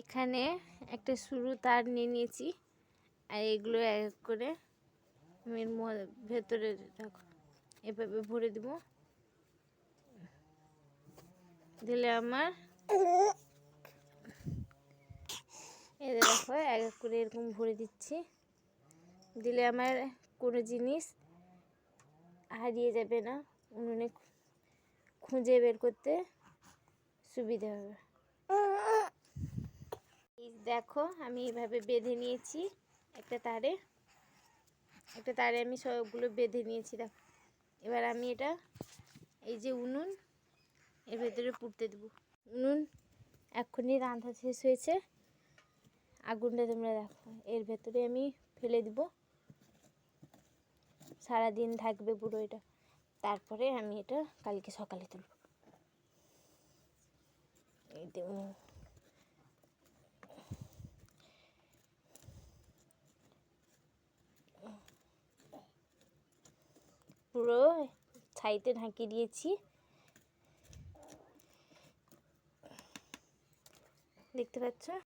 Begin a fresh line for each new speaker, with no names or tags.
এখানে একটা সরু তার নিয়ে নিয়েছি, আর এগুলো এক এক করে আমি এর ভেতরে দেখো এভাবে ভরে দিব। দিলে আমার এই দেখো এক এক করে এরকম ভরে দিচ্ছি। দিলে আমার কোনো জিনিস হারিয়ে যাবে না, উনুনে খুঁজে বের করতে সুবিধা হবে। এই দেখো আমি এইভাবে বেঁধে নিয়েছি একটা তারে আমি সবগুলো বেঁধে নিয়েছি। দেখো এবার আমি এটা এই যে উনুন এর ভেতরে পুড়তে দেবো। উনুন এক্ষুনি রান্না শেষ হয়েছে, আগুনটা তোমরা দেখো এর ভেতরে আমি ফেলে দিব। সারাদিন থাকবে পুরো এটা, তারপরে আমি এটা কালকে সকালে তুলব। এই দেব পুরো ছাইতে ঢাকিয়ে দিয়েছি, দেখতে পাচ্ছ।